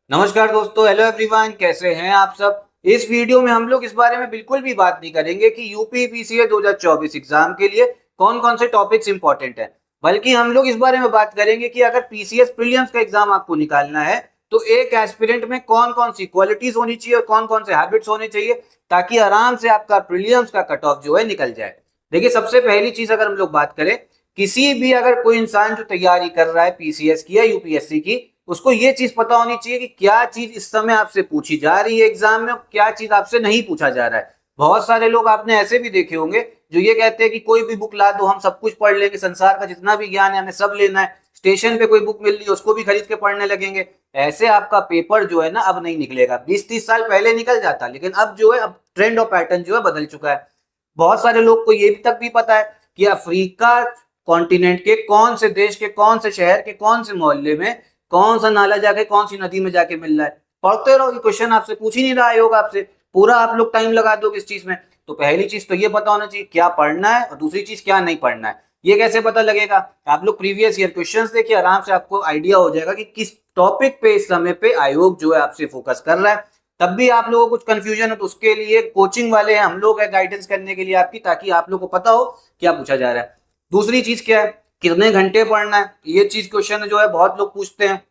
नमस्कार दोस्तों, hello everyone, कैसे हैं आप सब। इस वीडियो में हम लोग इस बारे में बिल्कुल भी बात नहीं करेंगे कि यूपी पीसीए 2024 एग्जाम के लिए कौन कौन से टॉपिक्स इंपॉर्टेंट हैं, बल्कि हम लोग इस बारे में बात करेंगे कि अगर पीसीएस प्रीलिम्स का एग्जाम आपको निकालना है तो एक एस्पिरेंट में कौन कौन सी क्वालिटीज होनी चाहिए और कौन कौन से हैबिट्स होने चाहिए, ताकि आराम से आपका प्रीलिम्स का कट ऑफ जो है निकल जाए। देखिए, सबसे पहली चीज अगर हम लोग बात करें, किसी भी अगर कोई इंसान जो तैयारी कर रहा है पीसीएस की या यूपीएससी की, उसको ये चीज पता होनी चाहिए कि क्या चीज इस समय आपसे पूछी जा रही है एग्जाम में और क्या चीज आपसे नहीं पूछा जा रहा है। बहुत सारे लोग आपने ऐसे भी देखे होंगे जो ये कहते हैं कि कोई भी बुक ला दो, हम सब कुछ पढ़ लेंगे, संसार का जितना भी ज्ञान है हमें सब लेना है, स्टेशन पे कोई बुक मिल रही है उसको भी खरीद के पढ़ने लगेंगे। ऐसे आपका पेपर जो है ना अब नहीं निकलेगा। 20-30 साल पहले निकल जाता, लेकिन अब जो है अब ट्रेंड और पैटर्न जो है बदल चुका है। बहुत सारे लोग को ये तक भी पता है कि अफ्रीका कॉन्टिनेंट के कौन से देश के कौन से शहर के कौन से मोहल्ले में कौन सा नाला जाके कौन सी नदी में जाके मिल रहा है। पढ़ते रहो, ये क्वेश्चन आपसे पूछ ही नहीं रहा योग आपसे, पूरा आप लोग टाइम लगा दोगे इस चीज में। तो पहली चीज तो ये पता होना चाहिए क्या पढ़ना है और दूसरी चीज क्या नहीं पढ़ना है। ये कैसे पता लगेगा? आप लोग प्रीवियस ईयर क्वेश्चंस देखिए, आराम से आपको आइडिया हो जाएगा कि किस टॉपिक पे इस समय पे आयोग जो है आपसे फोकस कर रहा है। तब भी आप लोगों को कुछ कंफ्यूजन हो तो उसके लिए कोचिंग वाले हैं, हम लोग है गाइडेंस करने के लिए आपकी, ताकि आप लोग को पता हो क्या पूछा जा रहा है। दूसरी चीज क्या है, कितने घंटे पढ़ना है। ये चीज क्वेश्चन जो है बहुत लोग पूछते हैं,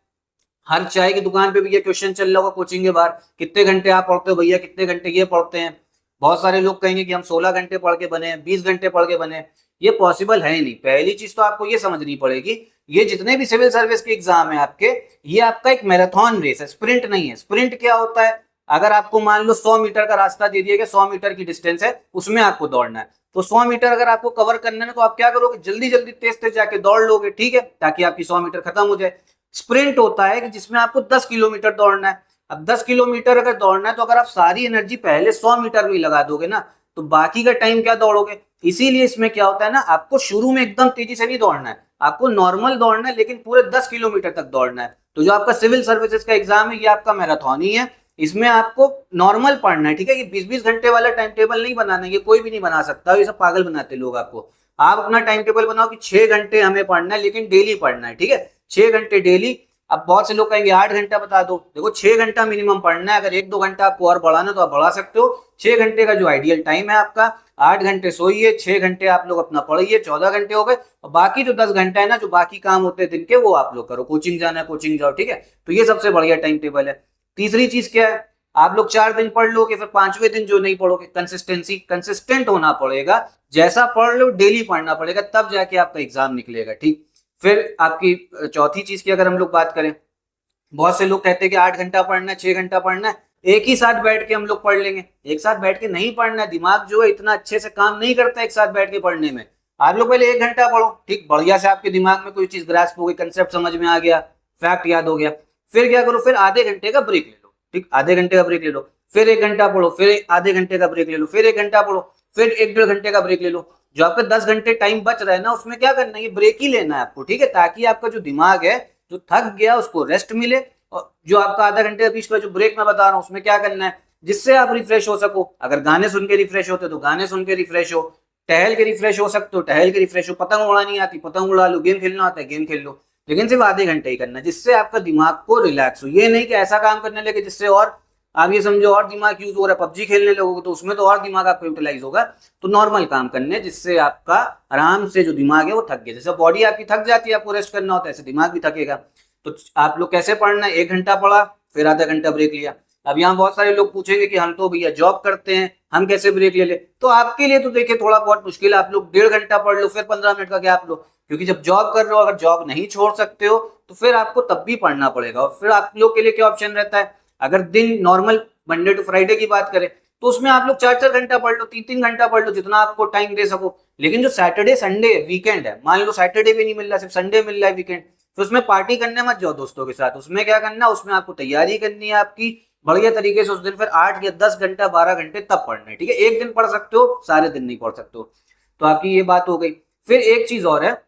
हर चाय की दुकान पे भी ये क्वेश्चन चल रहा होगा कोचिंग के बाहर, कितने घंटे आप पढ़ते हो भैया, कितने घंटे ये पढ़ते हैं। बहुत सारे लोग कहेंगे कि हम 16 घंटे पढ़ के बने, 20 घंटे पढ़ के बने। ये पॉसिबल है ही नहीं। पहली चीज तो आपको ये समझनी पड़ेगी, ये जितने भी सिविल सर्विस के एग्जाम है आपके, ये आपका एक मैराथन रेस है, स्प्रिंट नहीं है। स्प्रिंट क्या होता है? अगर आपको मान लो 100 मीटर का रास्ता दे दिया गया, 100 मीटर की डिस्टेंस है, उसमें आपको दौड़ना है, तो 100 मीटर अगर आपको कवर करना है तो आप क्या करोगे, जल्दी जल्दी तेज तेज जाके दौड़ लोगे, ठीक है, ताकि आपकी 100 मीटर खत्म हो जाए। स्प्रिंट होता है कि जिसमें आपको 10 किलोमीटर दौड़ना है। अब 10 किलोमीटर अगर दौड़ना है तो अगर आप सारी एनर्जी पहले 100 मीटर में ही लगा दोगे ना, तो बाकी का टाइम क्या दौड़ोगे। इसीलिए इसमें क्या होता है ना, आपको शुरू में एकदम तेजी से नहीं दौड़ना है, आपको नॉर्मल दौड़ना है, लेकिन पूरे 10 किलोमीटर तक दौड़ना है। तो जो आपका सिविल सर्विसेज का एग्जाम है ये आपका मैराथन ही है। इसमें आपको नॉर्मल पढ़ना है, ठीक है। ये 20-20 घंटे वाला टाइम टेबल नहीं बनाना है, ये कोई भी नहीं बना सकता, ये सब पागल बनाते लोग आपको। आप अपना टाइम टेबल बनाओ कि 6 घंटे हमें पढ़ना है, लेकिन डेली पढ़ना है, ठीक है, 6 घंटे डेली। अब बहुत से लोग कहेंगे 8 घंटा बता दो, देखो 6 घंटा मिनिमम पढ़ना है। अगर 1-2 घंटा आपको और बढ़ाना तो आप बढ़ा सकते हो। 6 घंटे का जो आइडियल टाइम है आपका, 8 घंटे सोइए, 6 घंटे आप लोग अपना पढ़िए, 14 घंटे हो गए। और बाकी जो 10 घंटा है ना, जो बाकी काम होते हैं दिन के, वो आप लोग करो। कोचिंग जाना है कोचिंग जाओ, ठीक है। तो ये सबसे बढ़िया टाइम टेबल है। तीसरी चीज क्या है, आप लोग 4 दिन पढ़ लोगे, फिर 5वें दिन जो नहीं पढ़ोगे, कंसिस्टेंसी, कंसिस्टेंट होना पड़ेगा। जैसा पढ़ लो डेली पढ़ना पड़ेगा, तब जाके आपका एग्जाम निकलेगा, ठीक। फिर आपकी चौथी चीज की अगर हम लोग बात करें, बहुत से लोग कहते हैं कि 8 घंटा पढ़ना है, 6 घंटा पढ़ना है, एक ही साथ बैठ के हम लोग पढ़ लेंगे। एक साथ बैठ के नहीं पढ़ना है, दिमाग जो है इतना अच्छे से काम नहीं करता एक साथ बैठ के पढ़ने में। आप लोग पहले 1 घंटा पढ़ो, ठीक, बढ़िया से आपके दिमाग में कोई चीज ग्रास्प हो गई, कंसेप्ट समझ में आ गया, फैक्ट याद हो गया। फिर क्या करो, फिर आधे घंटे का ब्रेक ले लो, ठीक, आधे घंटे का ब्रेक ले लो। फिर 1 घंटा पढ़ो, फिर आधे घंटे का ब्रेक ले लो, फिर 1 घंटा पढ़ो, फिर 1-1.5 घंटे का ब्रेक ले लो। जो आपका 10 घंटे टाइम बच रहा है ना, उसमें क्या करना है, ये ब्रेक ही लेना है आपको, ठीक है, ताकि आपका जो दिमाग है जो थक गया उसको रेस्ट मिले। और जो आपका आधा घंटे का बीच का जो ब्रेक मैं बता रहा हूँ, उसमें क्या करना है, जिससे आप रिफ्रेश हो सको। अगर गाने सुन के रिफ्रेश होते तो गाने सुन के रिफ्रेश हो, टहल के रिफ्रेश हो सकते हो टहल के रिफ्रेश हो, पतंग उड़ानी आती पतंग उड़ा लो, गेम खेलना आता है गेम खेल लो, लेकिन सिर्फ आधे घंटे ही करना है, जिससे आपका दिमाग को रिलैक्स हो। ये नहीं कि ऐसा काम करने लगे जिससे और आप ये समझो और दिमाग यूज हो रहा है, पबजी खेलने लगोगे तो उसमें तो और दिमाग आपका यूटिलाइज होगा। तो नॉर्मल काम करने जिससे आपका आराम से जो दिमाग है वो थक गया। जैसे बॉडी आपकी थक जाती है, आपको रेस्ट करना होता है, ऐसे दिमाग भी थकेगा। तो आप लोग कैसे पढ़ना है, 1 घंटा पढ़ा, फिर आधा घंटा ब्रेक लिया। अब यहाँ बहुत सारे लोग पूछेंगे कि हम तो भैया जॉब करते हैं, हम कैसे ब्रेक ले ले। तो आपके लिए तो देखिए थोड़ा बहुत मुश्किल है, आप लोग 1.5 घंटा पढ़ लो, फिर 15 मिनट का गैप लो। क्योंकि जब जॉब कर रहे हो, अगर जॉब नहीं छोड़ सकते हो तो फिर आपको तब भी पढ़ना पड़ेगा। और फिर आप लोग के लिए क्या ऑप्शन रहता है, अगर दिन नॉर्मल मंडे टू फ्राइडे की बात करें तो उसमें आप लोग 4-4 घंटा पढ़ लो, 3-3 घंटा पढ़ लो, जितना आपको टाइम दे सको। लेकिन जो सैटरडे संडे वीकेंड है, मान लो सैटरडे भी नहीं मिल रहा, सिर्फ संडे मिल रहा है वीकेंड, तो उसमें पार्टी करने मत जाओ दोस्तों के साथ। उसमें क्या करना, उसमें आपको तैयारी करनी है आपकी बढ़िया तरीके से। उस दिन फिर 8 या 10 घंटा 12 घंटे तब पढ़ना है, ठीक है। एक दिन पढ़ सकते हो, सारे दिन नहीं पढ़ सकते हो। तो आपकी ये बात हो गई। फिर एक चीज और है,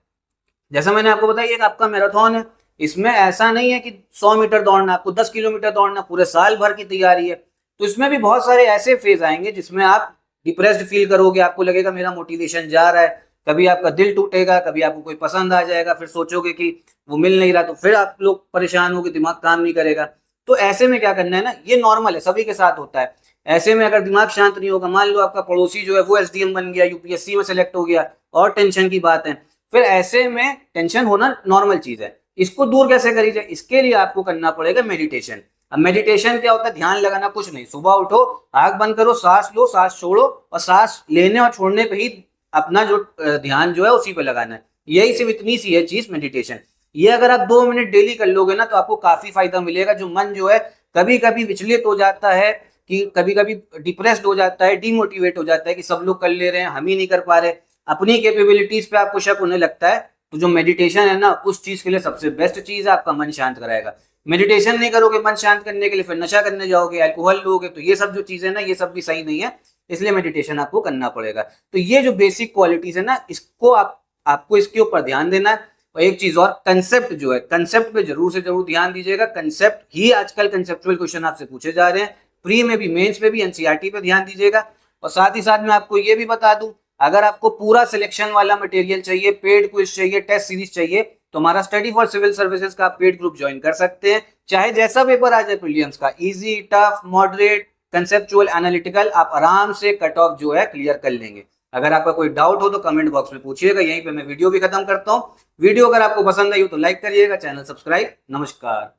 जैसा मैंने आपको बताया एक आपका मैराथन है। इसमें ऐसा नहीं है कि 100 मीटर दौड़ना, आपको 10 किलोमीटर दौड़ना, पूरे साल भर की तैयारी है। तो इसमें भी बहुत सारे ऐसे फेज आएंगे जिसमें आप डिप्रेस्ड फील करोगे, आपको लगेगा मेरा मोटिवेशन जा रहा है, कभी आपका दिल टूटेगा, कभी आपको कोई पसंद आ जाएगा, फिर सोचोगे कि वो मिल नहीं रहा, तो फिर आप लोग परेशान होगे, दिमाग काम नहीं करेगा। तो ऐसे में क्या करना है ना, ये नॉर्मल है, सभी के साथ होता है। ऐसे में अगर दिमाग शांत नहीं होगा, मान लो आपका पड़ोसी जो है वो एसडीएम बन गया, यूपीएससी में सेलेक्ट हो गया, और टेंशन की बात है। फिर ऐसे में टेंशन होना नॉर्मल चीज है, इसको दूर कैसे करी जाए, इसके लिए आपको करना पड़ेगा मेडिटेशन। अब मेडिटेशन क्या होता है, ध्यान लगाना कुछ नहीं, सुबह उठो, आंख बंद करो, सांस लो, सांस छोड़ो, और सांस लेने और छोड़ने पे ही अपना जो ध्यान जो है उसी पे लगाना है। यही सिर्फ इतनी सी है चीज मेडिटेशन। ये अगर आप 2 मिनट डेली कर लोगे ना, तो आपको काफी फायदा मिलेगा। जो मन जो है कभी कभी विचलित हो जाता है, कि कभी कभी डिप्रेस्ड हो जाता है, डिमोटिवेट हो जाता है कि सब लोग कर ले रहे हैं, हम ही नहीं कर पा रहे, अपनी कैपेबिलिटीज पे आपको शक होने लगता है, तो जो मेडिटेशन है ना, उस चीज के लिए सबसे बेस्ट चीज है, आपका मन शांत कराएगा। मेडिटेशन नहीं करोगे मन शांत करने के लिए, फिर नशा करने जाओगे, अल्कोहल लोगे, तो ये सब जो चीजें ना, ये सब भी सही नहीं है। इसलिए मेडिटेशन आपको करना पड़ेगा। तो ये जो बेसिक क्वालिटीज है ना, इसको आपको इसके ऊपर ध्यान देना है। और एक चीज और, कंसेप्ट जो है, कंसेप्ट पे जरूर से जरूर ध्यान दीजिएगा। कंसेप्ट ही आजकल कंसेप्चुअल क्वेश्चन आपसे पूछे जा रहे हैं, प्री में भी, मेंस में भी, एनसीईआरटी पे ध्यान दीजिएगा। और साथ ही साथ मैं आपको ये भी बता दूं, अगर आपको पूरा सिलेक्शन वाला मटेरियल चाहिए, पेड क्विज चाहिए, टेस्ट सीरीज चाहिए, तो हमारा स्टडी फॉर सिविल सर्विसेज का पेड ग्रुप ज्वाइन कर सकते हैं। चाहे जैसा पेपर आ जाए प्रीलिम्स का, easy, tough, moderate, conceptual, analytical, आप आराम से कट ऑफ जो है क्लियर कर लेंगे। अगर आपका कोई डाउट हो तो कमेंट बॉक्स में पूछिएगा। यहीं पे मैं वीडियो भी खत्म करता हूँ। वीडियो अगर आपको पसंद आई हो तो लाइक करिएगा, चैनल सब्सक्राइब। नमस्कार।